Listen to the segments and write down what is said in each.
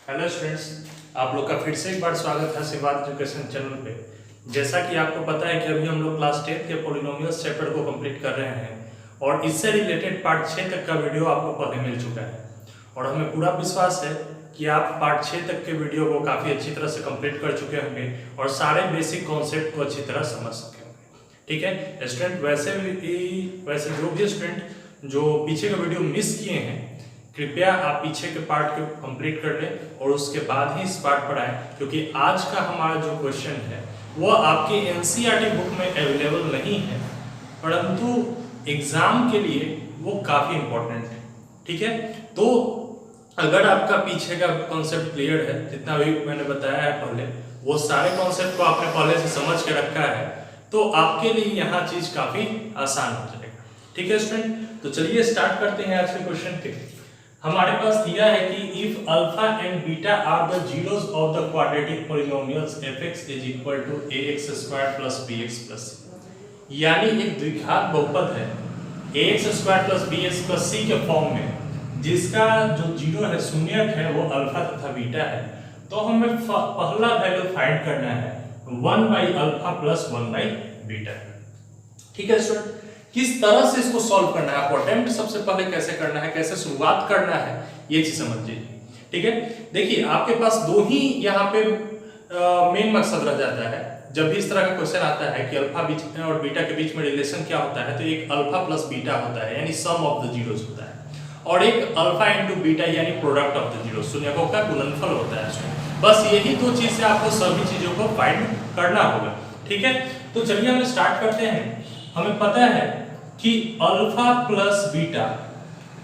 Hello students, आप लोग का फिर से एक बार स्वागत है शिवाद एजुकेशन चैनल पे। जैसा कि आपको पता है कि अभी हम लोग क्लास 10 के पॉलिनोमियल्स चैप्टर को कंप्लीट कर रहे हैं और इससे रिलेटेड पार्ट 6 तक का वीडियो आपको पहले मिल चुका है और हमें पूरा विश्वास है कि आप पार्ट 6 तक के वीडियो को काफ़ी अच्छी तरह से कंप्लीट कर चुके होंगे और सारे बेसिक कॉन्सेप्ट को अच्छी तरह समझ सके होंगे। ठीक है स्टूडेंट, वैसे जो भी स्टूडेंट जो पीछे का वीडियो मिस किए हैं, कृपया आप पीछे के पार्ट को कंप्लीट कर लें और उसके बाद ही इस पार्ट पर आए, क्योंकि आज का हमारा जो क्वेश्चन है वो आपके एनसीईआरटी बुक में अवेलेबल नहीं है, परंतु एग्जाम के लिए वो काफ़ी इंपॉर्टेंट है। ठीक है, तो अगर आपका पीछे का कॉन्सेप्ट क्लियर है, जितना भी मैंने बताया है पहले, वो सारे कॉन्सेप्ट को आपने पहले से समझ के रखा है, तो आपके लिए यहाँ चीज़ काफ़ी आसान हो जाएगा। ठीक है स्टूडेंट, तो चलिए स्टार्ट करते हैं आज के क्वेश्चन पे। हमारे पास दिया है कि if alpha and beta are the zeros of the quadratic polynomials fx is equal to ax square plus bx plus c, यानी एक द्विघात बहुपद है ax square plus bx plus c के फॉर्म में, जिसका जो जीरो है, शून्यक है, वो अल्फा तथा बीटा है। तो हमें पहला वैल्यू फाइंड करना है 1 by alpha plus 1 by beta. ठीक है स्टूडेंट, किस तरह से इसको सॉल्व करना है, आपको अटेम्प्ट सबसे पहले कैसे करना है, कैसे शुरुआत करना है, ये चीज समझिए। ठीक है, देखिए आपके पास दो ही यहाँ पे मेन मकसद रह जाता है जब भी इस तरह का क्वेश्चन आता है कि अल्फा और बीटा के बीच में रिलेशन क्या होता है। तो एक अल्फा प्लस बीटा होता है यानी सम ऑफ द जीरोस होता है, और एक अल्फा इंटू बीटा यानी प्रोडक्ट ऑफ द जीरोस, शून्यकों का गुणनफल होता है। बस यही दो चीज से आपको सभी चीजों को फाइंड करना होगा। ठीक है, तो चलिए हम स्टार्ट करते हैं। हमें पता है कि alpha plus beta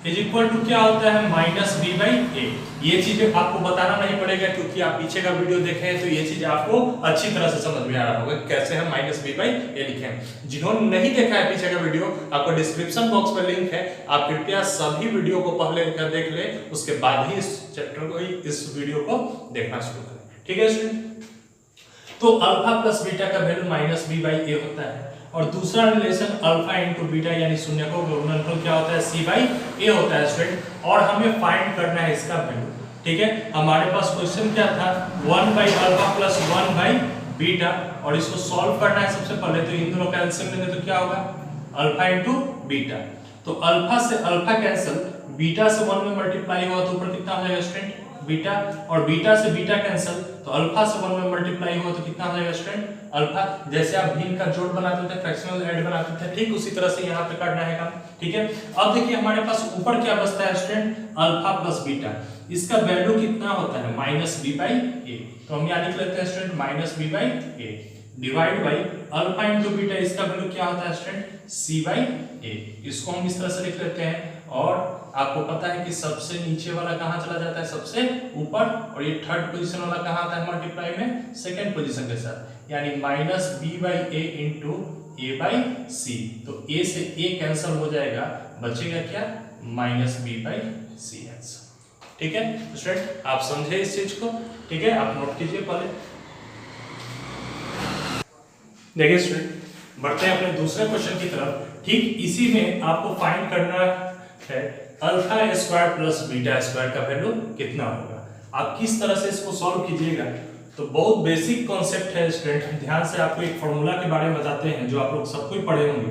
is equal to क्या होता है, माइनस बी बाई ए। ये चीज आपको बताना नहीं पड़ेगा क्योंकि आप पीछे का वीडियो देखे हैं, तो ये चीज आपको अच्छी तरह से समझ में आ रहा होगा कैसे हम माइनस बी बाई ए लिखें। जिन्होंने नहीं देखा है पीछे का वीडियो, आपको डिस्क्रिप्शन बॉक्स में लिंक है, आप कृपया सभी वीडियो को पहले देख ले, उसके बाद ही इस चैप्टर को, इस वीडियो को देखना शुरू करें। ठीक है स्टूडेंट, तो अल्फा प्लस बीटा का वैल्यू माइनस बी बाई ए होता है, और दूसरा रिलेशन अल्फा इंटू बीटा यानी शून्यकों का गुणनफल क्या होता है, सी बाई ए होता है स्टूडेंट, और हमें फाइंड करना है इसका वैल्यू। ठीक है, हमारे पास क्वेश्चन क्या था, 1 by alpha plus 1 by beta, और इसको सॉल्व करना है सबसे पहले। तो इन दोनों का एलसीएम लेंगे तो क्या होगा, अल्फा इंटू बीटा। तो अल्फा से अल्फा कैंसिल, बीटा से 1 में मल्टीप्लाई हुआ तो ऊपर कितना हो जाएगा स्टूडेंट, बीटा, और बीटा से बीटा कैंसिल, तो अल्फा से 1 में मल्टीप्लाई हुआ तो कितना हो जाएगा स्टूडेंट, अल्फा। जैसे आप भिन्न का जोड़ बनाते थे, फ्रैक्शनल ऐड बनाते थे, ठीक उसी तरह से यहाँ पे करना है काम। ठीक है, अब देखिए हमारे पास ऊपर क्या बचता है स्टूडेंट, अल्फा प्लस बीटा, इसका वैल्यू कितना होता है, माइनस बी बाई ए। तो हम यहाँ लिख लेते हैं student minus b by a divide by alpha into beta, इसका वैल्यू क्या होता है स्टूडेंट, सी बाई ए। इसको हम इस तरह से लिख लेते हैं, और आपको पता है कि सबसे नीचे वाला कहां चला जाता है, सबसे ऊपर, और ये थर्ड पोजीशन वाला कहां आता है मल्टीप्लाई में, सेकंड पोजीशन के साथ, यानी minus b by a into a by c. तो ए से ए कैंसिल हो जाएगा, बचेगा क्या, minus b by c answer. ठीक है स्टूडेंट, आप समझे इस चीज को। ठीक है, आप नोट कीजिए पहले। देखिए स्टूडेंट, बढ़ते हैं अपने दूसरे क्वेश्चन की तरफ। ठीक इसी में आपको फाइंड करना है alpha square plus beta square का वैल्यू कितना होगा। आप किस तरह से इसको सॉल्व कीजिएगा, तो बहुत बेसिक कॉन्सेप्ट है स्टूडेंट। ध्यान से आपको एक फॉर्मूला के बारे में बताते हैं जो आप लोग सब कोई पढ़े होंगे,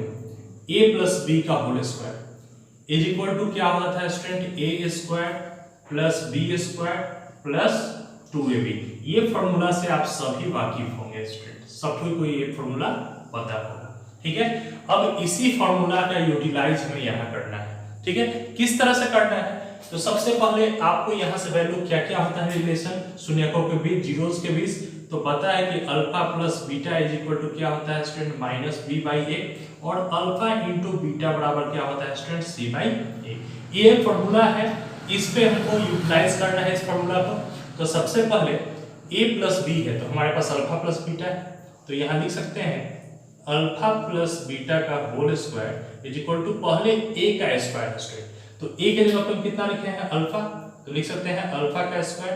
a प्लस बी का whole square is equal to क्या होता है student, a square plus b square plus 2ab। ये फॉर्मूला से आप सभी वाकिफ होंगे स्टूडेंट, सबको ये फॉर्मूला पता होगा। ठीक है, अब इसी फॉर्मूला का यूटिलाइज हमें यहाँ करना है। ठीक है, किस तरह से करना है, तो सबसे पहले आपको यहाँ से वैल्यू क्या क्या होता है, रिलेशन शून्यकों के बीच, जीरोस के बीच, तो पता है कि alpha plus beta is equal to क्या होता है student, minus b by a, और अल्फा इंटू बीटा बराबर क्या होता है स्टूडेंट, सी बाई ए। ये फॉर्मूला है, इस पे हमको यूटिलाइज करना है इस फॉर्मूला को। तो सबसे पहले a प्लस बी है, तो हमारे पास अल्फा प्लस बीटा है, तो यहाँ लिख सकते हैं अल्फा प्लस बीटा का whole square is equal to, पहले a का स्क्वायर है स्टूडेंट, तो a के जगह पे कितना लिखे हैं, अल्फा, तो लिख सकते हैं अल्फा का स्क्वायर,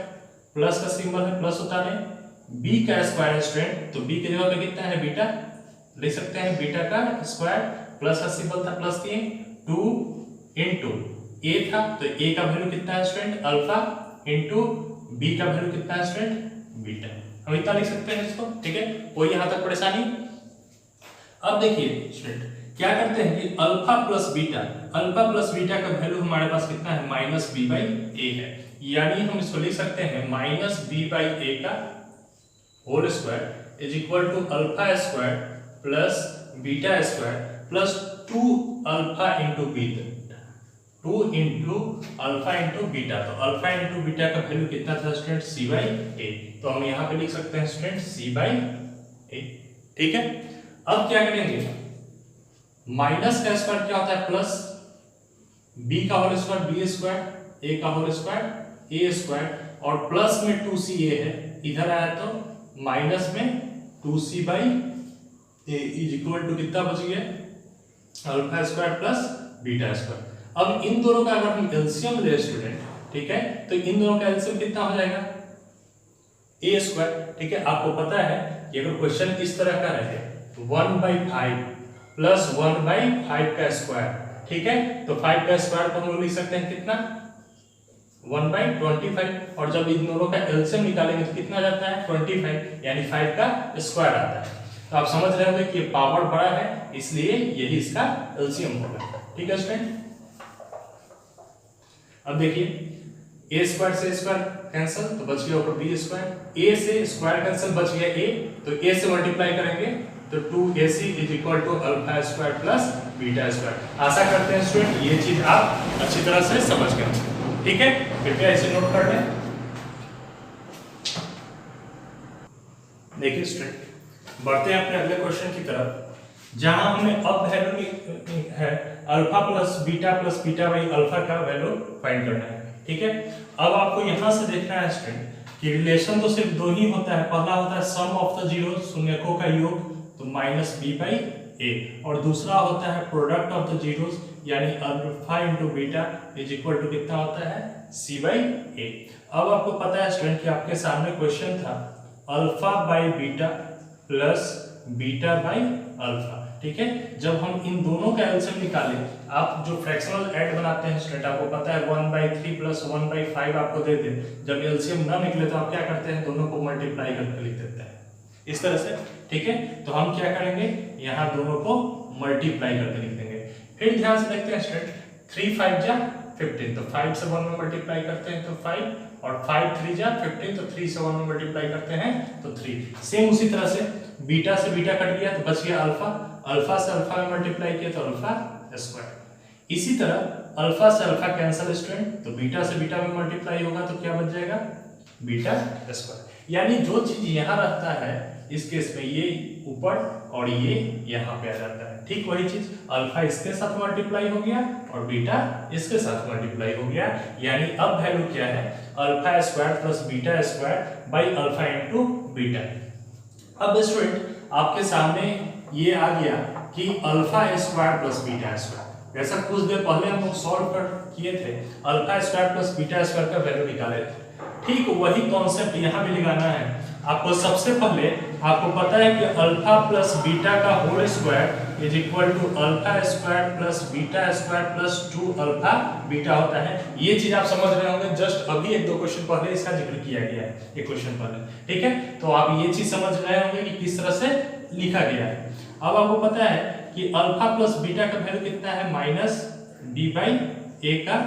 प्लस का सिंबल है, प्लस होता नहीं, b का स्क्वायर है स्टूडेंट, तो b के जगह पे कितना है, बीटा, लिख सकते हैं बीटा का स्क्वायर, प्लस का सिंबल था, प्लस दिए, 2 इंटू a था, तो a का वैल्यू कितना है स्टूडेंट, अल्फा इंटू बी का वैल्यू कितना है स्टूडेंट, बीटा। हम इतना लिख सकते हैं इसको, ठीक है, कोई यहां तक परेशानी। अब देखिए स्टूडेंट क्या करते हैं कि अल्फा प्लस बीटा का वैल्यू हमारे पास कितना है, माइनस बी बाई ए है, यानी हम इसको लिख सकते हैं माइनस बी बाई ए का whole square is equal to alpha square plus beta square plus 2 alpha into beta, 2 into alpha into beta. तो अल्फा इंटू बीटा का वैल्यू कितना था स्टूडेंट, सी बाई ए। तो हम यहाँ पे लिख सकते हैं स्टूडेंट सी बाई ए, ठीक है। अब क्या करेंगे, माइनस का स्क्वायर क्या होता है, प्लस बी का होल स्क्वायर बी स्क्वायर, ए का होल स्क्वायर ए स्क्वायर, और प्लस में 2c ए है, इधर आया तो माइनस में 2c by a is equal to कितना बच गया, alpha square plus beta square. अब इन दोनों का अगर हम एलसीएम ले स्टूडेंट, ठीक है, तो इन दोनों का एलसीएम कितना हो जाएगा, ए स्क्वायर, ठीक है। आपको पता है कि अगर क्वेश्चन इस तरह का रहे 1/5 प्लस 1/5 का स्क्वायर, ठीक है, तो 5 का स्क्वायर को हम लिख सकते हैं कितना, 1/25, और जब इन दोनों का एलसीएम निकालेंगे तो कितना जाता है 25, यानी 5 का स्क्वायर आता है। तो आप समझ रहे होंगे कि पावर बड़ा है, इसलिए यही इसका एलसीएम होगा, ठीक है स्टूडेंट। अब देखिए ए स्क्वायर से स्क्वायर कैंसिल तो बच गया ऊपर बी स्क्वायर, ए से स्क्वायर कैंसिल बच गया ए, तो ए से मल्टीप्लाई करेंगे तो 2ac is equal to alpha square plus beta square. आशा करते हैं स्टूडेंट ये चीज आप अच्छी तरह से समझ गए, ठीक है, कृपया इसे नोट कर लें। देखिए स्टूडेंट बढ़ते हैं अपने अगले क्वेश्चन की तरफ, जहां हमें अब वैल्यू है alpha plus beta by alpha का वैल्यू फाइंड करना है, ठीक है। अब आपको यहां से देखना है स्टूडेंट कि रिलेशन तो सिर्फ दो ही होता है, पहला होता है सम ऑफ द जीरो, शून्यकों का योग, तो माइनस बी बाई ए, और दूसरा होता है प्रोडक्ट ऑफ द जीरोस, यानी alpha into beta is equal to कितना होता है, सी बाई ए। अब आपको पता है स्टूडेंट कि आपके सामने क्वेश्चन था alpha by beta plus beta by alpha, ठीक है। जब हम इन दोनों का एलसीएम निकालें, आप जो फ्रैक्शनल ऐड बनाते हैं स्टूडेंट, आपको पता है 1/3 प्लस 1/5 आपको दे दे, जब एलसीएम ना निकले तो आप क्या करते हैं, दोनों को मल्टीप्लाई करके लिख देते हैं इस तरह से, ठीक है। तो हम क्या करेंगे, यहाँ दोनों को मल्टीप्लाई करके लिख देंगे। फिर ध्यान से देखते हैं स्टूडेंट 3 5 जा 15, तो 5 से 1 में मल्टीप्लाई करते हैं तो 5, और 5 3 जा 15, तो 3 से 1 में मल्टीप्लाई करते हैं तो 3। सेम उसी तरह से बीटा से बीटा कट गया तो बच गया अल्फा, अल्फा से अल्फा में मल्टीप्लाई किया तो अल्फा स्क्वायर। इसी तरह अल्फा से अल्फा कैंसिल स्टूडेंट, तो बीटा से बीटा में मल्टीप्लाई होगा तो क्या बच जाएगा, बीटा स्क्वायर। यानी जो चीज यहाँ रहता है इस केस में ये ऊपर और ये यहाँ पे आ जाता है, ठीक वही चीज अल्फा इसके साथ मल्टीप्लाई हो गया और बीटा इसके साथ मल्टीप्लाई हो गया, यानी अब वैल्यू क्या है, alpha square plus beta square by alpha into beta. अब स्टूडेंट आपके सामने ये आ गया कि alpha square plus beta square, जैसा कुछ देर पहले हम लोग सॉल्व कर किए थे, alpha square plus beta square का वैल्यू निकाले थे, ठीक वही कॉन्सेप्ट यहाँ भी लगाना है आपको। सबसे पहले आपको पता है कि अल्फा प्लस बीटा का whole square is equal to alpha square plus beta square plus 2 alpha beta होता है। ये चीज आप समझ रहे होंगे, जस्ट अभी एक दो क्वेश्चन पहले इसका जिक्र किया गया है, एक क्वेश्चन पहले, ठीक है। तो आप ये चीज समझ रहे होंगे कि किस तरह से लिखा गया है। अब आपको पता है कि अल्फा प्लस बीटा का वैल्यू कितना है, माइनस बी बाई ए का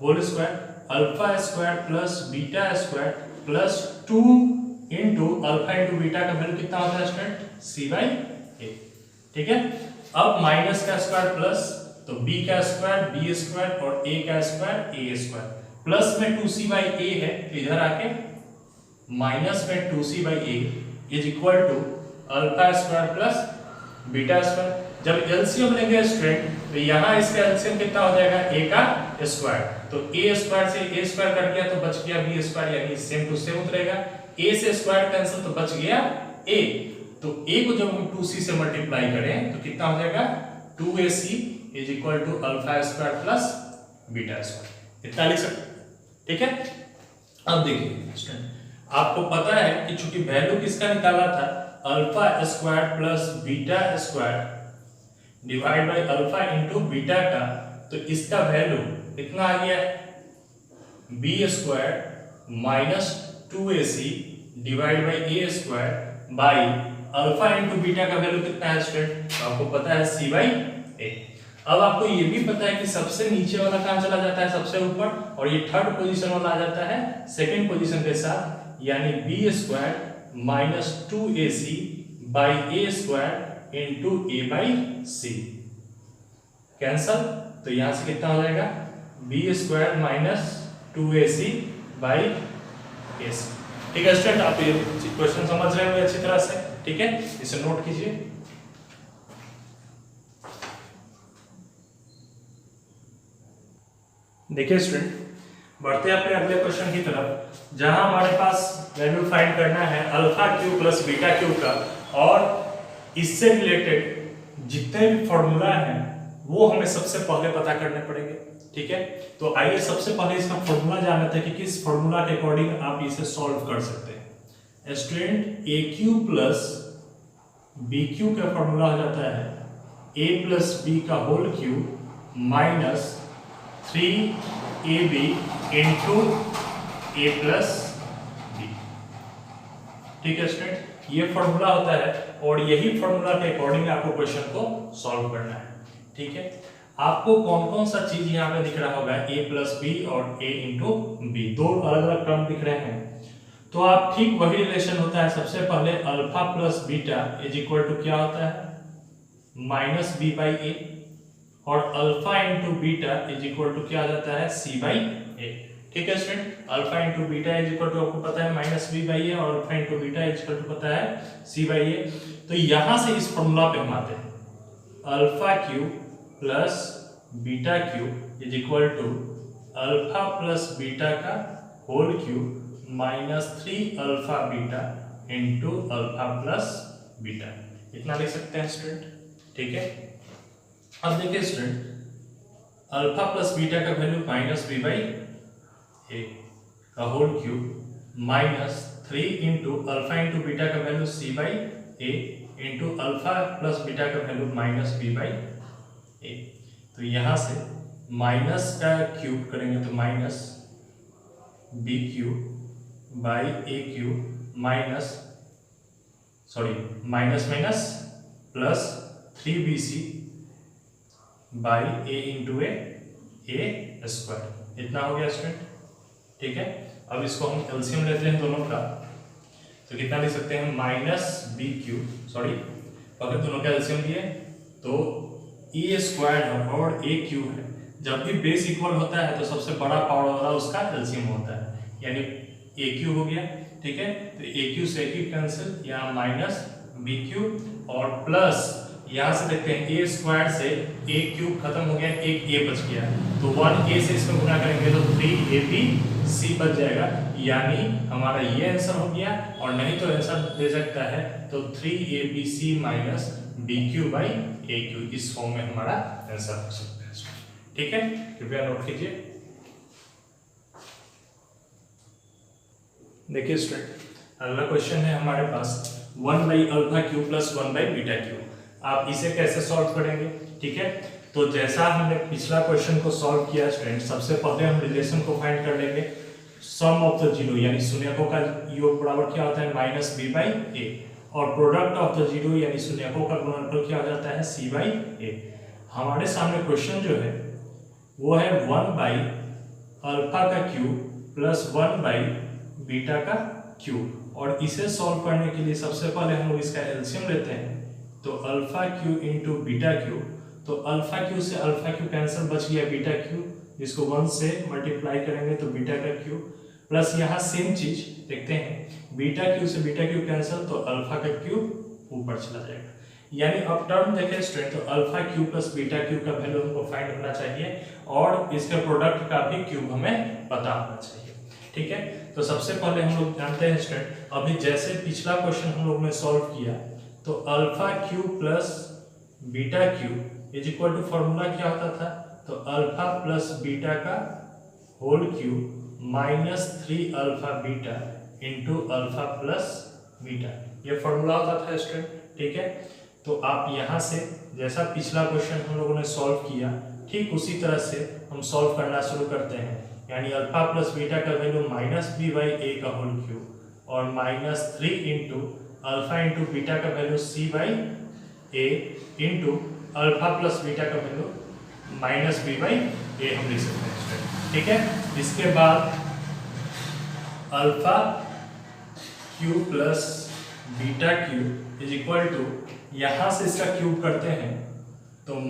whole square, alpha square plus beta square plus 2 into alpha into beta का वैल्यू कितना होता है स्टूडेंट, सी बाई ए, ठीक है। अब माइनस का स्क्वायर प्लस, तो बी का स्क्वायर बी स्क्वायर और ए का स्क्वायर ए स्क्वायर, प्लस में 2c बाई ए है तो इधर आके माइनस में 2c by a is equal to alpha square plus beta square. जब एलसीएम लेंगे स्टूडेंट तो यहाँ इसका एलसीएम कितना हो जाएगा, ए का स्क्वायर, तो ए स्क्वायर से ए स्क्वायर कट गया तो बच गया बी स्क्वायर, यानी सेम टू सेम उतरेगा। ए से स्क्वायर कैंसिल तो बच गया ए, तो ए को जब हम 2c से मल्टीप्लाई करें तो कितना हो जाएगा, 2ac is equal to alpha square plus beta square, इतना लिख सकते, ठीक है। अब देखिए स्टूडेंट आपको पता है कि चूंकि वैल्यू किसका निकाला था, alpha square plus beta square divide by alpha into beta का, तो इसका वैल्यू कितना आ गया, b square minus 2ac divide by a square by alpha into beta का वैल्यू कितना है स्टूडेंट? तो आपको पता है c बाई ए। अब आपको ये भी पता है कि सबसे नीचे वाला कहाँ चला जाता है? सबसे ऊपर, और ये थर्ड पोजीशन वाला आ जाता है सेकंड पोजीशन के साथ, यानी b square minus 2ac by a square into a by c. Cancel, तो यहां से कितना हो जाएगा? B square minus 2ac by a c. ठीक है स्टूडेंट, आप ये क्वेश्चन समझ रहे होंगे अच्छी तरह से। ठीक है, इसे नोट कीजिए। देखिए स्टूडेंट, बढ़ते हैं अपने अगले क्वेश्चन की तरफ, जहां हमारे पास वैल्यू फाइंड करना है alpha cube plus beta Q का, और इससे रिलेटेड जितने भी फॉर्मूला हैं वो हमें सबसे पहले पता करने पड़ेंगे। ठीक है, तो आइए सबसे पहले इसका फॉर्मूला जानते हैं कि किस फॉर्मूला के अकॉर्डिंग आप इसे सॉल्व कर सकते हैं। Student, a cube plus b cube का फॉर्मूला हो जाता है ए प्लस बी का whole cube minus 3ab into a plus b. ठीक है स्टूडेंट, ये फॉर्मूला होता है और यही फॉर्मूला के अकॉर्डिंग आपको क्वेश्चन को सॉल्व करना है। ठीक है, आपको कौन कौन सा चीज यहाँ पे दिख रहा होगा? a प्लस बी और a इंटू बी, दो अलग अलग टर्म दिख रहे हैं। तो आप ठीक वही रिलेशन होता है। सबसे पहले alpha plus beta is equal to क्या होता है? माइनस बी बाई ए, और alpha into beta is equal to क्या आ जाता है? C by a. ठीक है student, alpha into beta is equal to आपको पता है माइनस बी बाई ए, और alpha into beta is equal to पता है सी बाई ए। तो यहां से इस फॉर्मूला पे हम आते हैं, alpha cube plus beta cube is equal to alpha plus beta का whole cube minus 3 alpha beta into alpha plus beta. इतना लिख सकते हैं स्टूडेंट। ठीक है, अब देखिए स्टूडेंट, अल्फा प्लस बीटा का value minus b by a का whole cube minus 3 into alpha into beta का value c by a into alpha plus beta का value minus b by a. तो यहां से माइनस का क्यूब करेंगे तो minus b cube by a cube minus minus plus 3bc by a into a square. इतना हो गया स्टूडेंट। ठीक है, अब इसको हम एलसीएम लेते हैं दोनों का, तो कितना लिख सकते हैं? माइनस बी क्यूब, अगर दोनों का एलसीएम लिए तो ए स्क्वायर है और ए क्यूब है। जब भी बेस इक्वल होता है तो सबसे बड़ा पावर वाला उसका एलसीएम होता है, यानी ए क्यूब हो गया। ठीक है, तो ए क्यूब से ए क्यूब कैंसिल, यहाँ माइनस बी क्यूब और प्लस यहाँ से देखते हैं ए स्क्वायर से ए क्यूब खत्म हो गया, एक ए बच गया, तो 1a से इसको गुना करेंगे तो 3abc बच जाएगा, यानी हमारा ये आंसर हो गया। और नहीं तो आंसर दे सकता है तो 3abc minus b cube by a cube, इस फॉर्म में हमारा आंसर हो सकता है। ठीक है, कृपया नोट कीजिए। देखिए स्टूडेंट, अगला क्वेश्चन है हमारे पास 1 by alpha cube plus 1 by beta Q. आप इसे कैसे सॉल्व करेंगे? ठीक है, तो जैसा हमने पिछला क्वेश्चन को सॉल्व किया स्टूडेंट, सबसे पहले हम रिलेशन को फाइंड कर लेंगे। सम ऑफ द जीरो यानी शून्यकों का योग बराबर क्या होता है? माइनस बी बाई ए, और प्रोडक्ट ऑफ द जीरो यानी शून्यकों का गुणनफल क्या हो जाता है? सी बाई ए। हमारे सामने क्वेश्चन जो है वो है 1 बाई अल्फा का क्यूब प्लस 1 बाई बीटा का क्यूब, और इसे सॉल्व करने के लिए सबसे पहले हम लोग इसका एलसीएम लेते हैं। तो alpha Q into beta Q, तो अल्फा क्यू से अल्फा क्यू कैंसिल, बच गया बीटा क्यू, जिसको 1 से मल्टीप्लाई करेंगे तो बीटा का क्यू, प्लस यहाँ सेम चीज देखते हैं, बीटा क्यू से बीटा क्यू कैंसिल तो अल्फा का क्यूब ऊपर चला जाएगा। यानी अब टर्म देखें स्टूडेंट, तो alpha cube plus beta Q का वैल्यू हमको फाइंड होना चाहिए, और इसके प्रोडक्ट का भी क्यूब हमें पता होना चाहिए। ठीक है, तो सबसे पहले हम लोग जानते हैं स्टूडेंट, अभी जैसे पिछला क्वेश्चन हम लोग ने सॉल्व किया, तो alpha cube plus beta cube is equal to formula क्या होता था? तो अल्फा प्लस बीटा का whole cube minus 3 alpha beta into alpha plus beta, ये फॉर्मूला होता था स्टूडेंट। ठीक है, तो आप यहाँ से जैसा पिछला क्वेश्चन हम लोगों ने सॉल्व किया, ठीक उसी तरह से हम सॉल्व करना शुरू करते हैं। यानी अल्फा प्लस बीटा का वैल्यू -b/a का होल क्यूब और -3 इंटू अल्फा इंटू बीटा का value c/a into alpha plus beta का वैल्यू -b/a हम लिख सकते हैं। ठीक है, इसके बाद alpha cube plus beta cube is equal to, यहां से इसका क्यूब करते हैं तो -b³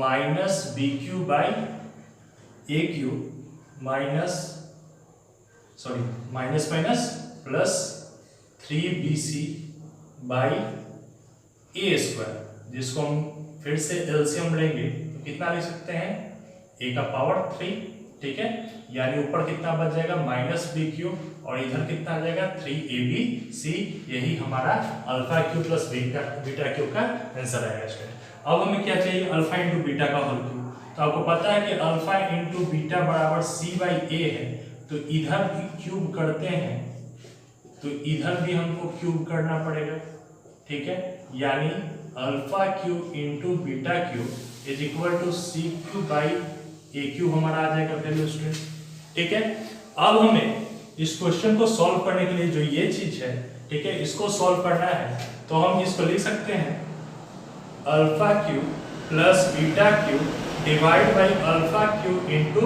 माइनस प्लस 3bc/a², जिसको हम फिर से एलसीएम लेंगे तो कितना लिख सकते हैं, a का पावर 3। ठीक है, यानी ऊपर कितना बच जाएगा -b³ और इधर कितना आ जाएगा 3abc। यही हमारा alpha cube plus beta cube का आंसर आएगा स्टूडेंट। अब हमें क्या चाहिए, अल्फा इंटू बीटा का होल क्यूब। तो आपको पता है कि अल्फा इंटू बीटा बराबर c/a है, तो इधर भी क्यूब करते हैं तो इधर भी हमको क्यूब करना पड़ेगा। ठीक है, यानी alpha cube into beta cube is equal to c³/a³ हमारा आ जाएगा वैल्यू स्टूडेंट। ठीक है, अब हमें इस क्वेश्चन को सॉल्व करने के लिए जो ये चीज है, ठीक है, इसको सॉल्व करना है तो हम इसको लिख सकते हैं alpha cube plus beta cube divide by alpha cube into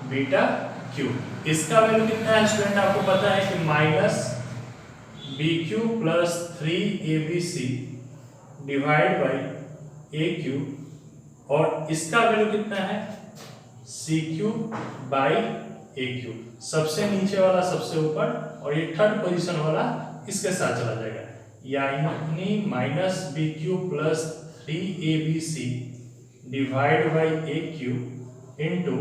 beta cube. इसका वैल्यू कितना है स्टूडेंट, आपको पता है कि -b³ plus 3abc divide by a³ और इसका वैल्यू कितना है c³/a³। सबसे नीचे वाला सबसे ऊपर और ये थर्ड पोजीशन वाला इसके साथ चला जाएगा, यानी -b³ plus 3abc divide by a³ into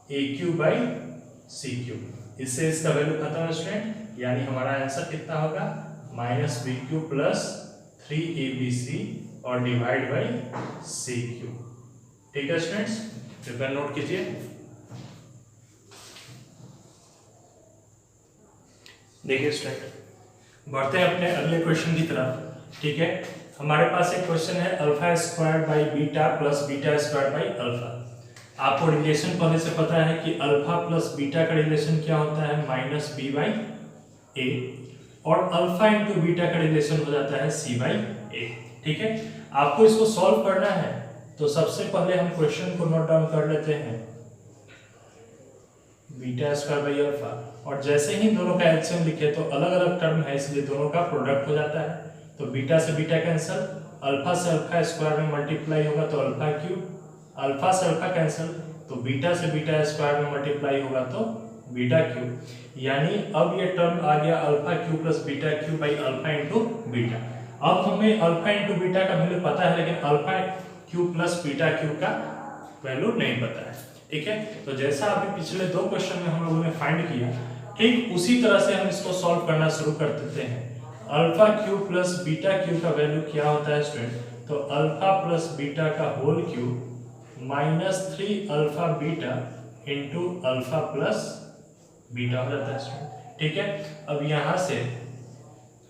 a³/c³। इससे इसका वैल्यू खत्म है स्टूडेंट, यानी हमारा आंसर कितना होगा -b³ प्लस 3abc और डिवाइड बाई c³। ठीक है स्टूडेंट्स, कृपया नोट कीजिए। देखिए स्टूडेंट, बढ़ते हैं अपने अगले क्वेश्चन की तरफ। ठीक है, हमारे पास एक क्वेश्चन है alpha square by beta plus beta square by alpha. आपको रिलेशन पहले से पता है कि अल्फा प्लस बीटा का रिलेशन क्या होता है -b/a और अल्फा इंटू बीटा का रिलेशन हो जाता है c/a। ठीक है, आपको इसको सॉल्व करना है तो सबसे पहले हम क्वेश्चन को नोट डाउन कर लेते हैं बीटा स्क्वायर बाई अल्फा, और जैसे ही दोनों का एलसीएम लिखे तो अलग अलग टर्म है इसलिए दोनों का प्रोडक्ट हो जाता है। तो बीटा से बीटा कैंसिल, अल्फा से अल्फा स्क्वायर में मल्टीप्लाई होगा तो अल्फा क्यूब, अल्फा से अल्फा कैंसिल तो बीटा से बीटा स्क्वायर में मल्टीप्लाई होगा तो बीटा क्यूब। यानी अब ये टर्म आ गया alpha cube plus beta cube by alpha into beta. अब हमें अल्फा इंटू बीटा का वैल्यू पता है लेकिन alpha cube plus beta cube का वैल्यू नहीं पता है। ठीक है, तो जैसा अभी पिछले दो क्वेश्चन में हम लोगों ने फाइंड किया, ठीक उसी तरह से हम इसको सॉल्व करना शुरू कर देते हैं। Alpha cube plus beta cube का वैल्यू क्या होता है स्टूडेंट, तो अल्फा प्लस बीटा का whole cube -3 alpha beta into alpha plus beta हो जाता है स्टूडेंट। ठीक है, अब यहाँ से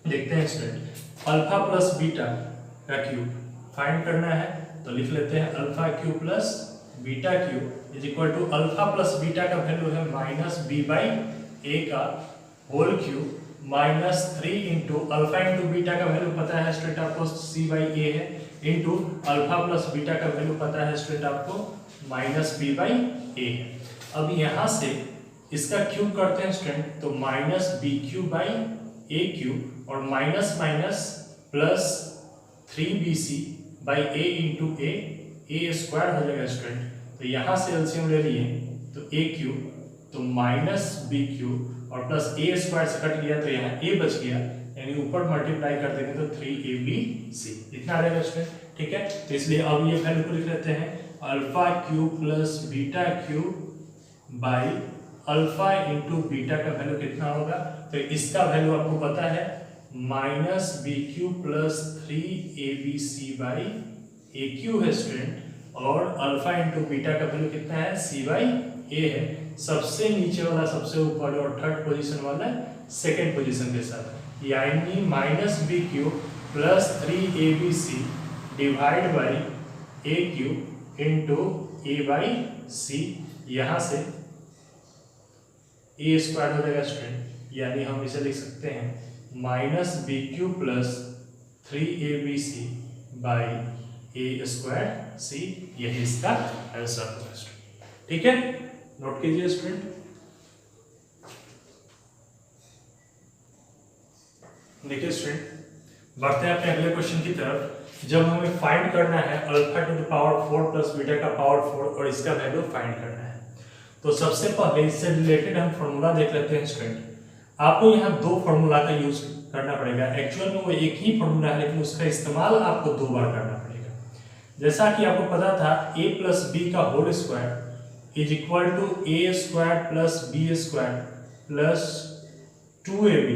देखते हैं स्टूडेंट, अल्फा प्लस बीटा का क्यूब फाइंड करना है तो लिख लेते हैं alpha cube plus beta cube is equal to alpha plus beta का वैल्यू है -b/a का whole cube -3 into alpha into beta का वैल्यू पता है स्टूडेंट आपको c/a है, इंटू अल्फा प्लस बीटा का वैल्यू पता है स्टूडेंट आपको -b/a है। अब यहाँ से इसका क्यूब करते हैं स्टूडेंट तो -b³/a³ और minus plus 3bc/a into a square हो जाएगा स्टूडेंट। तो यहाँ से एलसीएम ले लिए तो a³ तो -b³ और प्लस a स्क्वायर से कट गया तो यहाँ a बच गया, यानी ऊपर मल्टीप्लाई कर देंगे तो 3abc इतना आ जाएगा स्टूडेंट। ठीक है, तो इसलिए अब ये वैल्यू को लिख लेते हैं alpha cube plus beta cube by alpha into beta का वैल्यू कितना होगा, तो इसका वैल्यू आपको पता है -b³ प्लस 3abc/a³ है स्टूडेंट, और अल्फा इंटू बीटा का वैल्यू कितना है c/a है। सबसे नीचे वाला सबसे ऊपर और थर्ड पोजीशन वाला सेकंड पोजीशन के साथ, यानी -b³ plus 3abc divide by a³ into a/c। यहाँ से ए स्क्वायर हो जाएगा स्टूडेंट, यानी हम इसे लिख सकते हैं minus b cube plus 3abc by a square c, यही इसका आंसर होगा स्टूडेंट। ठीक है, नोट कीजिए स्टूडेंट। देखिए स्टूडेंट, बढ़ते हैं अपने अगले क्वेश्चन की तरफ। जब हमें फाइंड करना है alpha to the power 4 plus beta का पावर 4 और इसका वैल्यू फाइंड करना है, तो सबसे पहले इससे रिलेटेड हम फॉर्मूला देख लेते हैं स्टूडेंट। आपको यहाँ दो फॉर्मूला का यूज करना पड़ेगा। एक्चुअल में वो एक ही फॉर्मूला है, लेकिन उसका इस्तेमाल आपको दो बार करना पड़ेगा। जैसा कि आपको पता था a प्लस बी का whole square is equal to a square plus b square plus 2ab।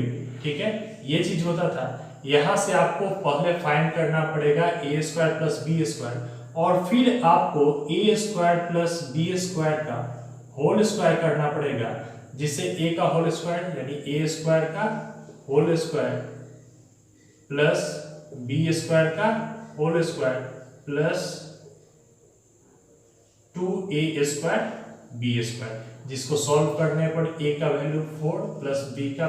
ठीक है, ये चीज होता था। यहाँ से आपको पहले फाइंड करना पड़ेगा a square plus b square, और फिर आपको a square plus b square का होल स्क्वायर करना पड़ेगा, जिसे ए का होल स्क्वायर यानी ए स्क्वायर का whole square plus b square का whole square plus 2a square b square, जिसको सॉल्व करने पर a का वैल्यू 4 प्लस b का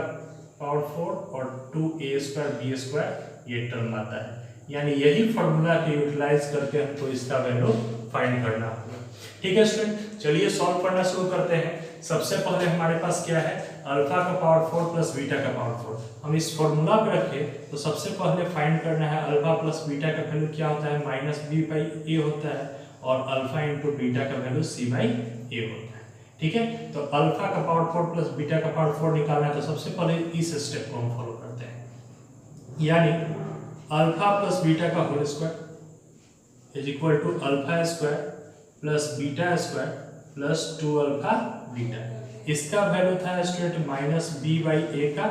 पावर 4 और 2a स्क्वायर बी स्क्वायर ये टर्म आता है। यानी यही फॉर्मूला के यूटिलाइज करके हमको इसका वैल्यू फाइंड करना होगा। ठीक है स्टूडेंट, चलिए सॉल्व करना शुरू करते हैं। सबसे पहले हमारे पास क्या है, अल्फा का पावर 4 प्लस बीटा का पावर 4। हम इस फॉर्मूला पे रखें तो सबसे पहले फाइंड करना है अल्फा प्लस बीटा का वैल्यू क्या होता है, माइनस बी बाई ए होता है, और अल्फा इंटू बीटा का वैल्यू सी बाई ए होता है। ठीक है, तो अल्फा का पावर 4 प्लस बीटा का पावर 4 निकालना है, तो सबसे पहले इस स्टेप को हम फॉलो करते हैं। यानी अल्फा प्लस बीटा का whole square is equal to alpha square plus beta square plus 2 alpha beta. इसका वैल्यू था student minus b by a का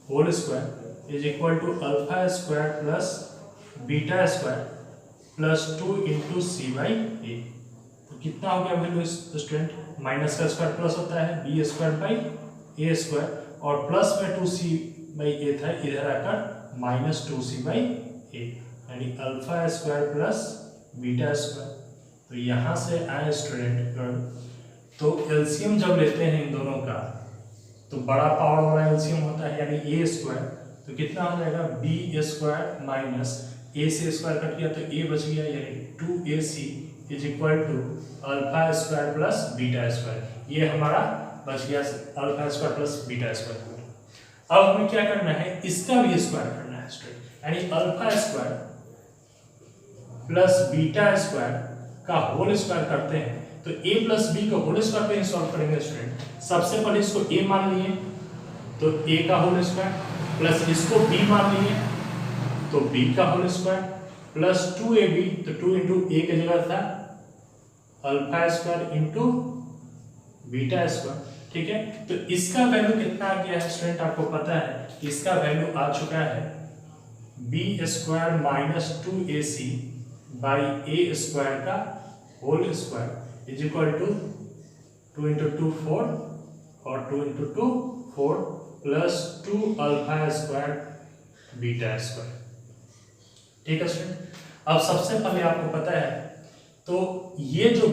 whole square is equal to alpha square plus beta square plus 2 into c by a. तो कितना हो गया value student, minus का square plus होता है b square by a square, और प्लस में 2c बाई ए था, इधर आकर माइनस 2c बाई ए, यानी alpha square plus beta square. तो यहाँ से आए स्टूडेंट, तो एलसीएम जब लेते हैं इन दोनों का तो बड़ा पावर वाला एलसीएम होता है, यानी ए स्क्वायर। तो कितना हो जाएगा, बी स्क्वायर माइनस ए से स्क्वायर कट गया तो ए बच गया, यानी 2ac is equal to alpha square plus beta square. ये हमारा बच गया alpha square plus beta square. अब हमें क्या करना है, इसका भी स्क्वायर करना है स्टूडेंट, यानी alpha square plus beta square का होल स्क्वायर करते हैं। तो a प्लस बी का होल स्क्वायर पे सॉल्व करेंगे स्टूडेंट। सबसे पहले इसको a मान लिए तो a का होल स्क्वायर, प्लस इसको b मान लिए तो b का होल स्क्वायर, प्लस 2ab, तो 2 इंटू a की जगह था alpha square into beta square. ठीक है, तो इसका वैल्यू कितना आ गया है स्टूडेंट, आपको पता है इसका वैल्यू आ चुका है b square minus 2ac by a square का whole square is equal to 2 into 2 4 और 2 into 2 4 plus 2 alpha square beta square. ठीक है स्टूडेंट, अब सबसे पहले आपको पता है तो ये जो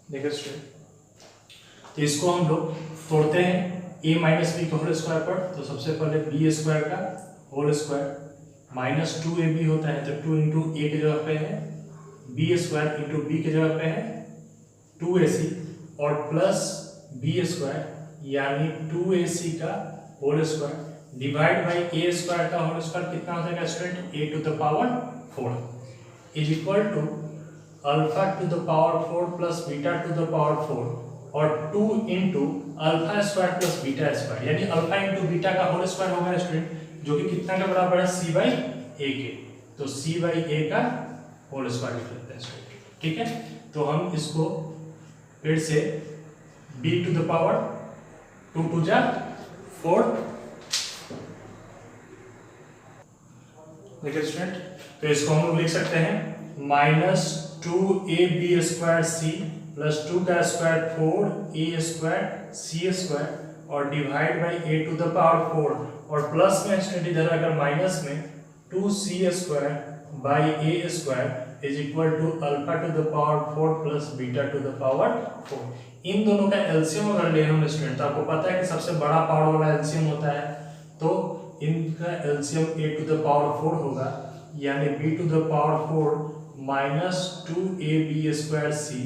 देखिए स्टूडेंट, तो इसको हम लोग तोड़ते हैं a माइनस बी का होल स्क्वायर पर। तो सबसे पहले बी स्क्वायर का होल स्क्वायर माइनस 2ab होता है, तो 2 इंटू ए की जगह पे है बी स्क्वायर इंटू बी की जगह पे है 2ac, और प्लस बी स्क्वायर यानी 2ac का whole square divide by a square का होल स्क्वायर। कितना हो जाएगा student, a to the power 4 is equal to alpha to the power 4 plus beta to the power 4 और 2 into alpha square plus beta square, यानी alpha into beta का whole square होगा student, जो कि कितना के बराबर है, c बाई ए के। तो c बाई ए का होल स्क्वायर लिख लेते हैं स्टूडेंट। ठीक है, तो हम इसको फिर से b to the power 2 to जा 4। देखिए स्टूडेंट, तो इसको हम लोग लिख सकते हैं minus 2ab square c plus 2 का square 4a square c square और divide by a to the power 4 और प्लस में स्टूडेंट इधर अगर माइनस में 2c square by a square is equal to alpha to the power 4 plus beta to the power 4। इन दोनों का LCM अगर ले हम स्टूडेंट, तो आपको पता है कि सबसे बड़ा पावर वाला एलसीएम होता है, तो इनका LCM a to the power 4 होगा, यानी b to the power 4 minus 2ab square c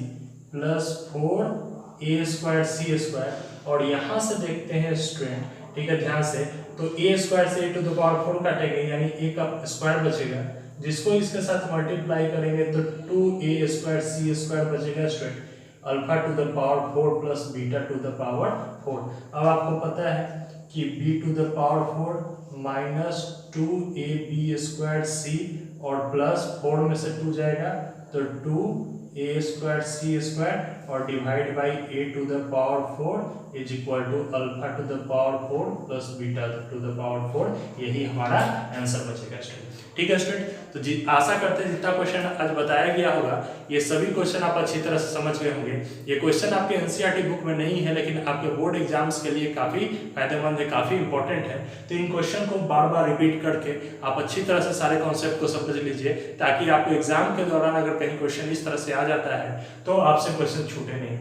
plus 4a square c square. और यहाँ से देखते हैं स्टूडेंट, ठीक है ध्यान से, तो a स्क्वायर से a टू द पावर 4 काटेंगे, यानी a का स्क्वायर बचेगा, जिसको इसके साथ मल्टीप्लाई करेंगे तो 2a स्क्वायर सी स्क्वायर बचेगा student, alpha to the power 4 plus beta to the power 4। अब आपको पता है कि b to the power 4 minus 2ab square c और प्लस 4 में से 2 जाएगा तो 2a स्क्वायर सी स्क्वायर और divide by a to the power 4 is equal to alpha to the power 4 plus beta to the power 4। यही हमारा answer बचेगा student. ठीक है स्टूडेंट, तो आशा करते हैं जितना क्वेश्चन आज बताया गया होगा ये सभी क्वेश्चन आप अच्छी तरह से समझ गए होंगे। ये क्वेश्चन आपके एनसीईआरटी बुक में नहीं है, लेकिन आपके बोर्ड एग्जाम्स के लिए काफ़ी फायदेमंद है, काफ़ी इंपॉर्टेंट है। तो इन क्वेश्चन को बार बार रिपीट करके आप अच्छी तरह से सारे कॉन्सेप्ट को समझ लीजिए, ताकि आपको एग्जाम के दौरान अगर कहीं क्वेश्चन इस तरह से आ जाता है तो आपसे क्वेश्चन छूटे नहीं।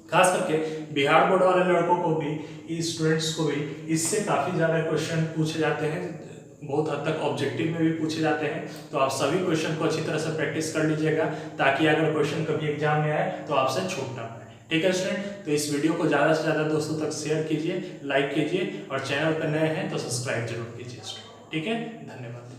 खास करके बिहार बोर्ड वाले लड़कों को भी, स्टूडेंट्स को भी इससे काफ़ी ज़्यादा क्वेश्चन पूछे जाते हैं, बहुत हद तक ऑब्जेक्टिव में भी पूछे जाते हैं। तो आप सभी क्वेश्चन को अच्छी तरह से प्रैक्टिस कर लीजिएगा, ताकि अगर क्वेश्चन कभी एग्जाम में आए तो आपसे छूट ना पाए। ठीक है स्टूडेंट, तो इस वीडियो को ज़्यादा से ज़्यादा दोस्तों तक शेयर कीजिए, लाइक कीजिए, और चैनल पर नए हैं तो सब्सक्राइब जरूर कीजिए स्टूडेंट। ठीक है, धन्यवाद।